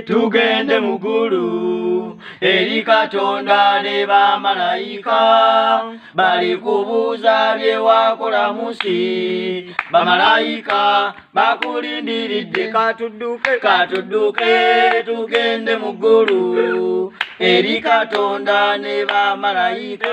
tugende mu ggulu eri Katonda ne bamalayika bali kubuuza bye wakola mu nsi bamalayika bakulindiridde katudduke tugende mu ggulu eri Katonda ne bamalayika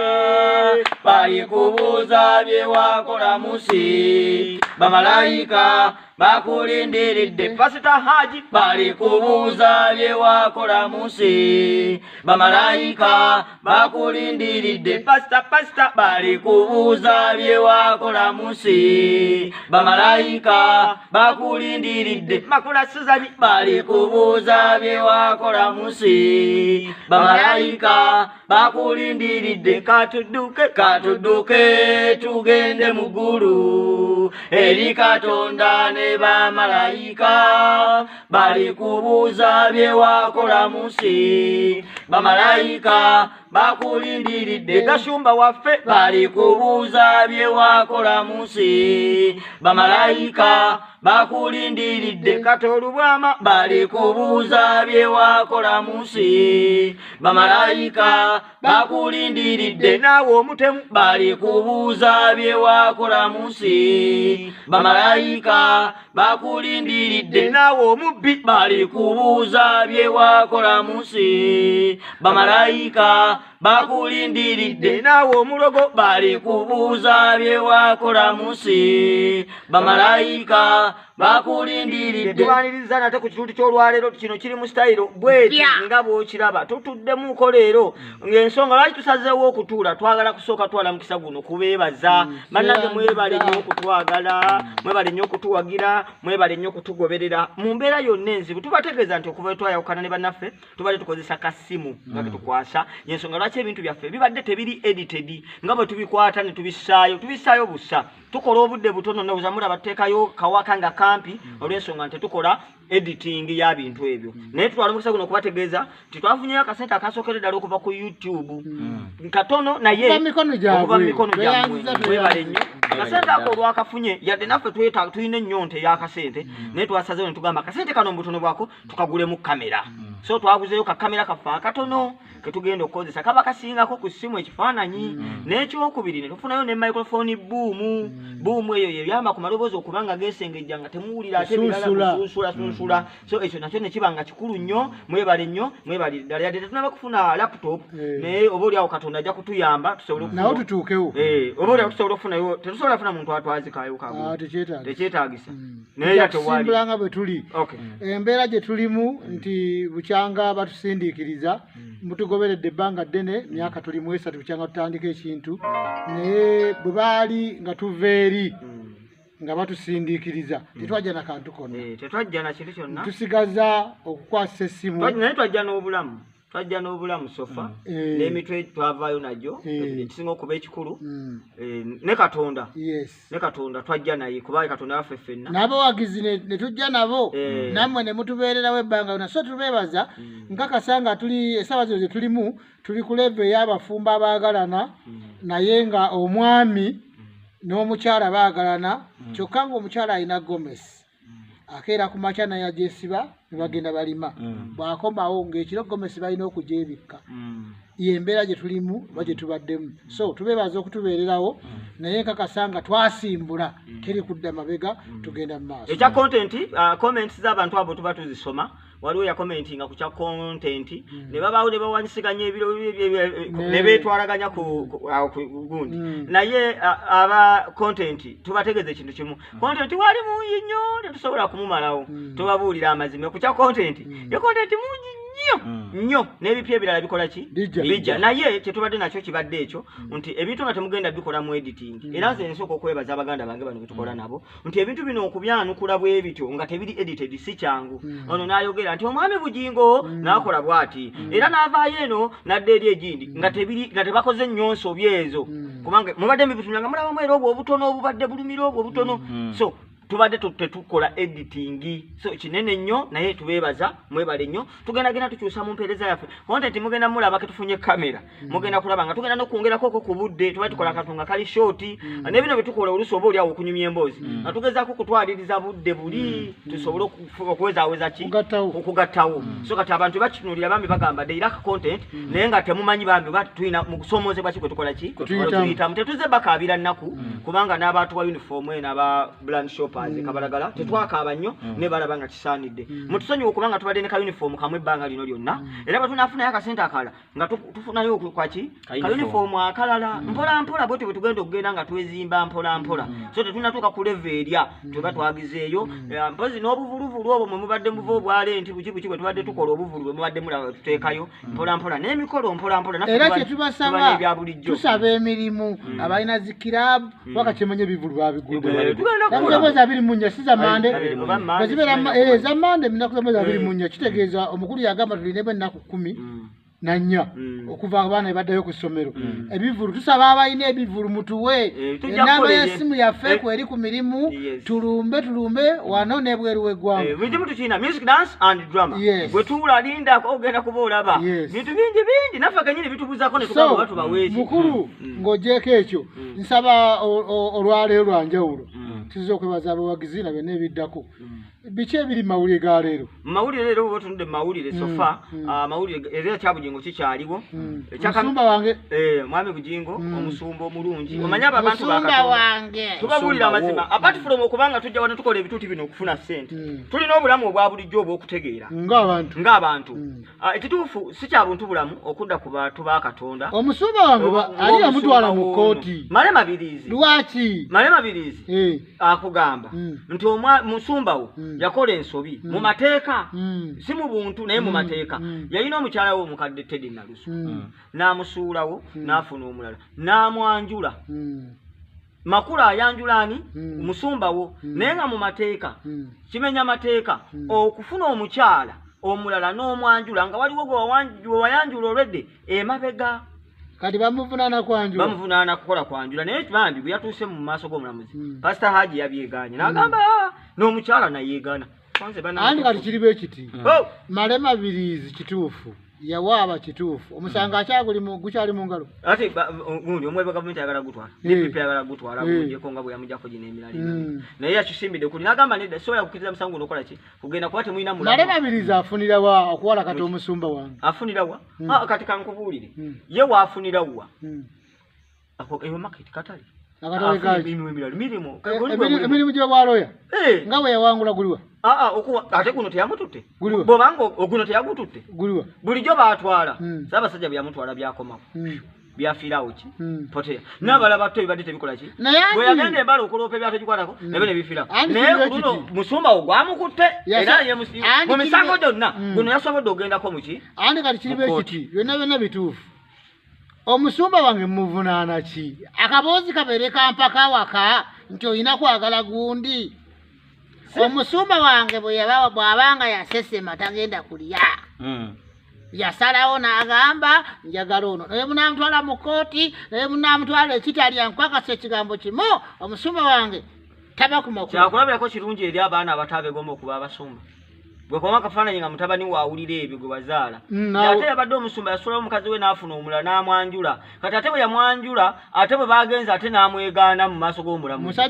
bali kubuuza bye wakola mu nsi bamalayika bakulindiridde Pastor Haji bali kubuuza bye wakola mu nsi bamalayika bakulindiridde Pastor bali kubuuza bye wakola mu nsi bamalayika bakulindiridde Makula Suzani bali kubuuza bye wakola mu nsi bamalayika bakulindiridde katudduke tugende mu ggulu eri Katonda ne bamalayika bali kubuuza bye wakola mu nsi bamalayika bakulindiridde Gashumba waffe bali kubuuza bye wakola mu nsi bamalayika bakulindiridde Katolubwama bali kubuuza bye wakola mu nsi bamalayika bakulindiridde Naawe Omutemu bali kubuuza bye wakola mu nsi bamalayika bakulindiridde Naawe Omubbi bali kubuuza bye wakola mu nsi bamalayika bakulindiridde Naawe Omulogo bali kubuuza bye wakola mu nsi bamalayika bakulindiridde. Tubaniriza nate ku kitundu ky'olwaleero kino kiri mu style bweti nga bw'okiraba tutuddemuko leero ng'ensonga lwaki tusazeewo okutuula twagala kusooka twala mukisa guno kubeebaza bannange mwebale nnyo okutwagala mwebale nnyo okutuwagira mwebale nnyo okutugoberera mu mbeera yonna enzibu tubategeeza nti okuva twayawukana ne bannaffe tubadde tukozesa kasimu nga tukwasa y'ensonga lwaki ebintu byaffe bibadde tebiri edited nga bwe tubikwata ne tubissaayo bussa tukola obudde butono nawuza mulaba tuteekayo kawaka nga kampi olw'ensonga nti tukola editing ya bintu ebyo naye tutwala mukisa guno okubategeeza nti twafunyeyo akasente akasookera ddala okuva ku YouTube katono naye okuva mu mikono gyammwe mwebale nnyo akasente ako olwakafunye yadde naffe tulina ennyonta ey'akasente naye twasazeewo ne tugamba akasente kano mu butono bwako tukagulemu kamera so twaguzeeyo kakamera kaffe akatono ketugenda okukozesa kaba kasingako ku ssimu ekifaananyi n'ekyokubiri ne tufunayo ne microphone buumu eyo yeyamba ku maloboozi okuba nga geesengejja nga temuwulira ate ebirala kusunsula so ekyo nakyo ne kiba nga kikulu nnyo mwebale nnyo mwebale ddala yadde tetunaba kufuna laptop naye oba oliawo Katonda ajja kutuyamba tusobole nawo tutuukewo oba oliawo tusobole okufunayo tetusobola kufuna muntu atwazikayo kabu tekyetaagisa naye yatewalimbulanga bwe tuli embeera gye tulimu nti bukyanga batusindiikiriza mutugoberedde ebbanga ddene myaka tulimu 3 bukyanga tutandika ekintu naye bwe baali nga tuva eri nga batusindiikiriza tetwajja na kantu konna tetwajja na kintu kyonna tusigaza okukwasa essimu naye twajja n'obulamu sofa n'emitwe twavaayo nagyo ekisinga okuba ekikulu ne Katonda twajja naye kuba Katonda waffe ffenna n'abawagizi ne tujja nabo nammwe ne mutubeererawo ebbanga yonna so tubeebaza nkakasa nga tuli essaawa zino ze tulimu tuli ku level ey'abafumbo abaagalana naye nga omwami n'omukyala baagalana kyokka ng'omukyala alina gomesi akeera ku makya naye agyesiba ne bagenda balima bw'akomawo ng'ekiro gomesi balina okugya ebikka y'embeera gye tulimu oba gye tubaddemu so tubeebaza okutubeererawo naye nkakasa nga twasimbula teri kudda mabega tugenda mu maaso ekya comments z'abantu abo tuba tuzisoma waliwo yakomentinga ku kya content ne babaawo ne bawanyisiganya ebiro ne beetwalaganya ku gundi naye aba content tubategeeza ekintu kimu content wali mungi nnyo tetusobola kumumalawo tubabuulira amazima ku kya content ye content mungi nnyo n'ebipya ebirala bikola ki bijja naye kyetubadde nakyo kibadde ekyo nti ebintu nga temugenda bikola mu editing era nze nsooka okwebaza abaganda bange bano betukola nabo nti ebintu bino okubyanukula bwe bityo nga tebiri edited si kyangu ono n'ayogera nti omwami Bujingo n'akola bw'ati era n'avaayo eno n'adda eri egindi nga tebakoze nnyonso byezo kubanga mubadde mubitunya nga mulabamu era obwo obutono obubadde bulumira obwo obutono so tubadde tetukola editing so kinene nnyo naye tubeebaza mwebale nnyo tugenda tukyusa mu mpeereza yaffe content mugenda mulaba ke tufunye kamera mugenda kulaba nga tugenda n'okwongerako ku budde tuba tukola katunga kali short n'ebino bye tukola oluusi oba oli awo okunyumya emboozi nga tugezaako kutwaliriza budde buli tusobole okuwezaaweza ki okugattawo so kati abantu bakitunulira bambi bagamba dairaka content naye nga temumanyi bambi oba tulina mu kusomoozebwa ki kwe tukola ki tuyitamu tetuze bakaabira nnaku kubanga n'abantu wa uniform n'aba brand shoppers kabalagala tetwakaaba nnyo ne balaba nga kisaanidde mutusonyiwe okubanga tubadde ne ka uniform kamwe ebbanga lino lyonna era bwe tunaafunayo akasente akala nga tufunayo kwaki ka uniform akalala mpola mpola bwe tugenda okugenda nga twezimba mpola mpola so tetunatuuka ku level erya tuba twagizeeyo mpozi n'obuvuluvulu obwo mwe mubadde muva obwale nti buki bwe tubadde tukola obuvulu bwe mubadde mulaba tuteekayo mpola mpola n'emikolo mpola mpola era kyetubasaba tusaba emirimu abalina zikirabu wakakyemenye ebivulu babigula abiri munya siza mande bazibera za mande minaku za abiri munya kitegeeza omukulu yagamba tuline bwe naku 10 na 4 okuva abana baddayo ku ssomero ebivulu tusaba abayina ebivulu mutuwe enamba y'essimu yaffe kweri ku mirimu tulumbe wano nebweru w'eggwanga bintu mutukina music dance and drama bwe tuula linda ogenda kuba olaba bintu bingi naffe kenyini bitubuzaako ne tukaba batubaweeki mukulu ng'ogyeko ekyo nsaba olwaleero lwanjawulo tuziza okwebaza abawagizi na byonna ebiddako biki ebiri mawulire ga leero mawulire leero bwe tunudde mawulire sofa mawulire era kya Bujingo kikyaliwo musumba wange mwami Bujingo omusumba omulungi omanya abantu tubabulira amazima apart from okubanga tujja wano tukola ebituuti bino okufuna ssente tulina obulamu obwa bulijjo obw'okutegeera ng'abantu ekituufu si kya buntu bulamu okudda ku bantu ba Katonda omusumba wange ali yamutwala mu kooti male Mabiriizi lwaki male Mabiriizi akugamba nti musumba wo yakola ensobi mu mateeka si mu buntu naye mu mateeka yalina omukyala we omukadde Teddy Nalusu n'amusuulawo n'afuna omulala n'amwanjula makulu ayanjulani musumba wo naye nga mu mateeka kimenya mateeka okufuna omukyala omulala n'omwanjula nga waliwo gwe wayanjula olwedde emabega kati bamuvunaana kukola kwanjula naye bambi bwe yatuuse mu maaso g'omulamuzi pasita Haji yabyegaanye n'agamba n'omukyala nayeegaana andi kati kiriba ekiti male Mabiriizi kituufu yawaaba kituufu omusango gukyali mu ngalo ate gundi omwe gavumenti ayagala gutwala DPP ayagala gutwala bujjeko nga bwe yamujjako gino emirala naye yakisimbidde kuli n'agamba nedda sobola kukkiriza musango n'okola ki kugenda kuba temulina mulamu male Mabiriizi afunira wa okuwala kati omusumba wange afunira wa kati kankubuulire ye waafunira wa eyo market katali emirimu gy'obwaloya nga bwe yawangula guliwa ate guno teyamututte bwobanga oguno teyagututte guliwa bulijjo baatwala Ssaabasajja byamutwala byakomawo byafiirawo ki poteya n'abala batto ebibadde tebikola ki bwe yagenda embala okuloopa ebyato egikwatako nabyo ne bifiirawo naye guno musumba wo gwamukutte era mu misango gyonna guno yasobodde ogendako muki andi kati kiriba ekiti byonna bituufu omusumba wange muvunaana ki akaboozi kabeere kampaka waka nti olina kwagala gundi omusumba wange bw'abanga yasesema tagenda kulya yasalawo n'agamba njagala ono naye munaamutwala mu kooti naye munaamutwala ekitalya nkwakasa ekigambo kimu omusumba wange taba ku makulu kyakulabirako kirungi eri abaana abato abegomba okuba abasumba gwe kuba akafaananyi nga mutabani waawulira ebyo gwe bazaala ate yabadde omusumba yasulawo omukazi we n'afuna omulala n'amwanjula kati ate bwe yamwanjula ate bwe bagenze ate n'amwegaana mu maaso g'omulamuzi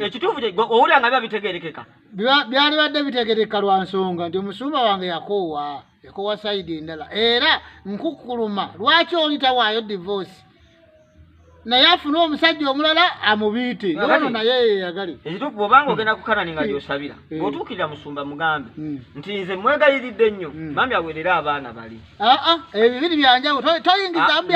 ekituufu owulira nga biba bitegeerekeka byali badde bitegeereka lwa nsonga nti omusumba wange yakoowa sayidi endala era nkukkuluma lwaki oli tawaayo divorce naye afuna omusajja omulala amubiite yono naye yeyagale ekituufu bw'obanga ogenda kukanani nga gy'osabira ng'otuukirira musumba mugambe nti nze mwegayiridde nnyo bambi aweerera abaana bali ebyo biri byanjawulo toyingiza mbi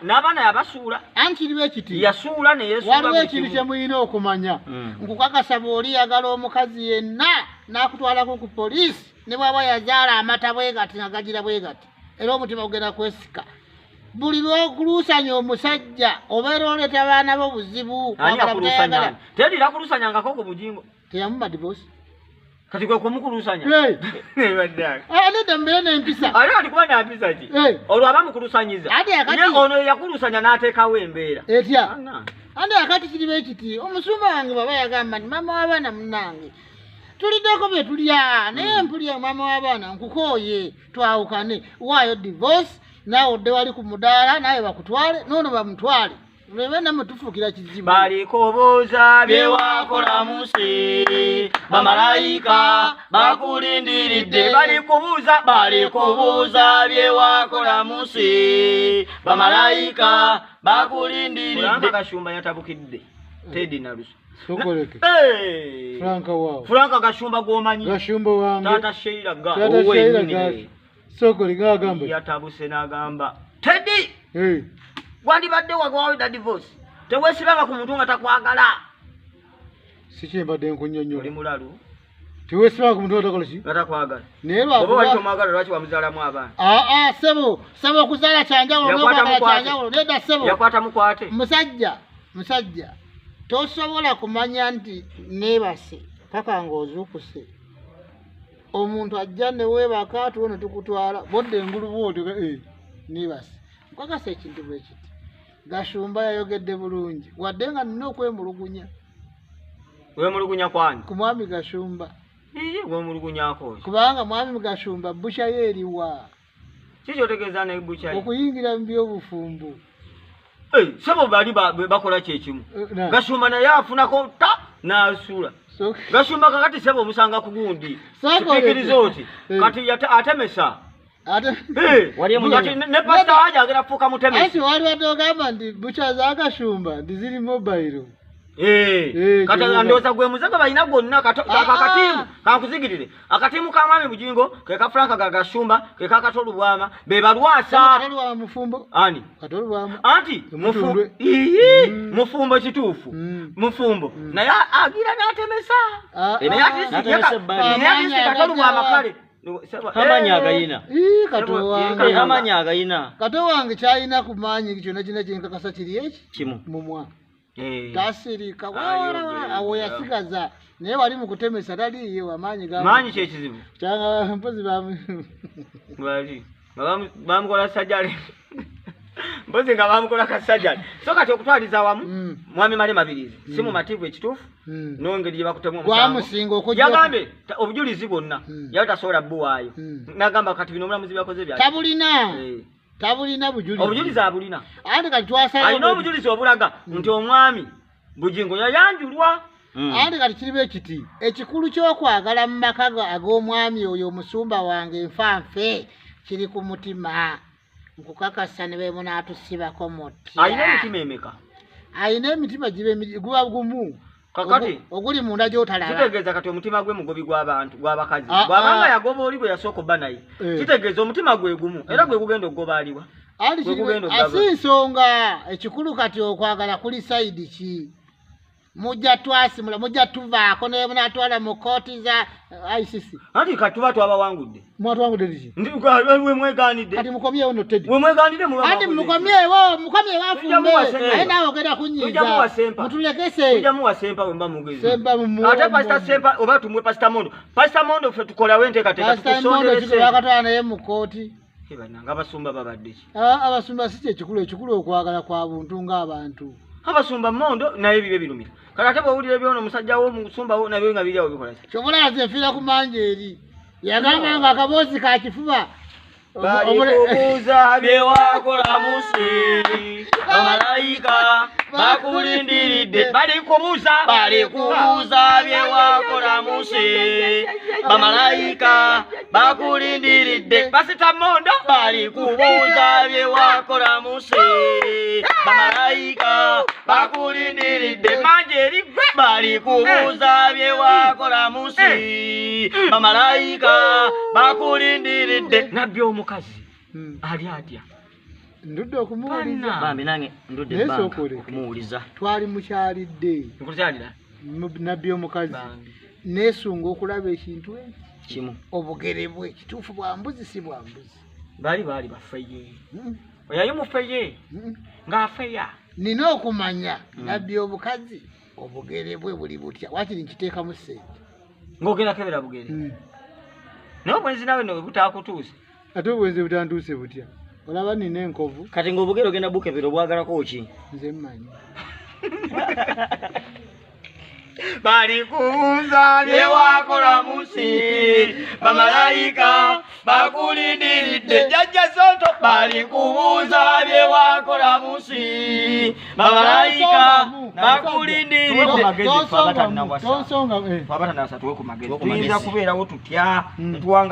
n'abaana yabasuula ankiriba ekiti yasuula waliwo ekintu kye muyina okumanya nkukakasa bw'oli yagala omukazi yenna n'akutwalako ku poliisi ne bw'aba yazaala amata bwe gati nga gagira bwe gati era omutima gugenda kwesika buli lw'okuluusanya omusajja obeera oleeta abaana b'obuzibu tedira kulusanyangako ku Bujingo teyamuma divorce kati kwe kumukulusanya nedda mbeere n'empisa ate kati kuba nampisa ki olwo aba mukulusanyiza ono yakulusanya n'ateekawo embeera etya andi akati kiribe kiti omusumba wange baba yagamba nti mama w'abaana munnange tuliddeko bye tulya naye mpulya mama w'abaana nkukooye twawukane waayo divorce naawe odde wali ku mudaala naye bakutwale noono bamutwale lebe namwe tufuukira kizibu balikubuuza bye wakola mu nsi bamalayika bakulindiridde balikubuuza bye wakola mu nsi bamalayika bakulindiridde Kashumba yatabukidde Teddy Naluso sokoleke Franka wao Franka Kashumba gwomanyi Kashumba wange tata Sheila ga sokoli gagamba yatabuse n'agamba Teddy wandibadde wagwawida divorce teweesibanga ku muntu nga takwagala sikyembadde nkunyonyola oli mulalu teweesibanga ku muntu nga takola ki nga takwagala naye oba wali tomwagala lwaki wamuzaalamu abaana sebo okuzaala kyanjawulo n'okwagala kyanjawulo nedda sebo yakwata mukwate musajja tosobola kumanya nti neebase paka ng'ozuukuse omuntu ajja ne weebaka tuwe ne tukutwala bodde engulubu oti neebase nkwagasa ekintu bwe kiti Kashumba yayogedde bulungi wadde nga nina okwemulugunya wemulugunya kwani ku mwami Kashumba wemulugunyako kubanga mwami Kashumba busha yeeriwa kiki otegeeza ne busha okuyingira mu byobufumbo sebo bali bakola kyekimu Kashumba naye afunako n'asula Kashumba kakati sebo omusanga ku gundi sikikiriza oti kati atemesa ne pasta aja agera fuka mutemesi ati wali watogamba ndi bucha za Kashumba ndiziri mobile kata ndoza gwe muzaga balina gonna akatimu kankuzigirire akatimu ka mwami Bujingo ke ka Franka ga Kashumba ke ka Katolubwama be balwasa Katolubwama mufumbo ani Katolubwama anti mufumbo kituufu mufumbo naye agira natemesa naye ati Katolubwama kale Hamanyaga ina hamanyaga ina kato wange kyalina kumanyi kyonna kina kyenkakasa kiri eki kimu mumwa tasirika awo yasigaza naye wali mu kutemesa taliiye wamanyi manyi kyekizibu kyanga mpozi bamukola sajjale mpozi nga bamukola kasajjale so kati okutwaliza wamu mwami Mabiriizi si mu mativu ekituufu nongeri gye bakutemu omusango yagambe obujulizi bwonna yali tasobola bbuwaayo nagamba kati bino omulamuzi byakoze bya tabulina obujulizi abulina ate kati twasala alina obujulizi obulaga nti omwami Bujingo yayanjulwa ate kati kiribe ekiti ekikulu ky'okwagala mu maka ag'omwami oyo omusumba wange nfanfe kiri ku mutima nkukakasa ne beemu n'atusibako muti alina emitima emeka alina emitima guba gumu kakati oguli munda gy'otalaba kitegeeza kati omutima gwe mugobi gw'abantu gw'abakazi bw'abanga yagoba oli gwe yasooka obba naye kitegeeza omutima gwe gumu era gwe gugenda okugobaaliwa asi nsonga ekikulu kati okwagala kuli sayidi ki mujja twasimula mujja tuvaako naye munatwala mu kooti za ICC anti kati tuba twabawangudde mwatwangudde liki we mwegaanidde kati mukomyewo no Teddy we mwegaanidde anti mukomyewo afumbe naye naawe ogenda kunyiiza mutulekese tujamuwa sempa we mba mugezi ate pasita sempa oba tumwe pasita mondo ffe tukolawo enteekateeka tukusondereseakatwala naye mu kooti nga abasumba babadde ki abasumba si kyekikulu okwagala kwa buntu ng'abantu abasumba mondo naye bibe birumira kale ate bwowulira byona omusajja w'omusumba nabyo nga biryawo bikola ki kyobola nze nfiira ku manjeeri yagamba nga akaboozi ka kifuba balikubuuza bye wakola mu nsi bamalayika bakulindiridde balikubuuza bye wakola mu nsi bamalayika bakulindiridde pasita mondo balikubuuza bye wakola mu nsi bamalayika bakulindiridde manjeri balikubuuza bye wakola mu nsi bamalayika bakulindiridde nabbi omukazi ali atya ndudde okumuwuliza bambi nange ndudde okumuwuliza twali mukyalidde nkukyalira nabbi omukazi neesunga okulaba ekintu kimu obugere bwe kituufu bwa mbuzi si bwa mbuzi baali bafeye oyayo mufeye ng'afeya nina okumanya nabbi obukazi obugere bwe buli butya wakiri nkiteekamu ssente ng'ogenda kebera bugere naye obwenzi nawe butaakutuuse ate obwenzi butantuuse butya olaba nina enkovu kati ng'obugere ogenda bukebera obwagalako ki nze mmanyi bali kubuuza bye wakola musi bamalayika bakulindiridde jjajja Zonto bali kubuuza bye wakola musi bamalayika bakulindiridde Tonsonga tuyinza kubeerawo tutya tuwanga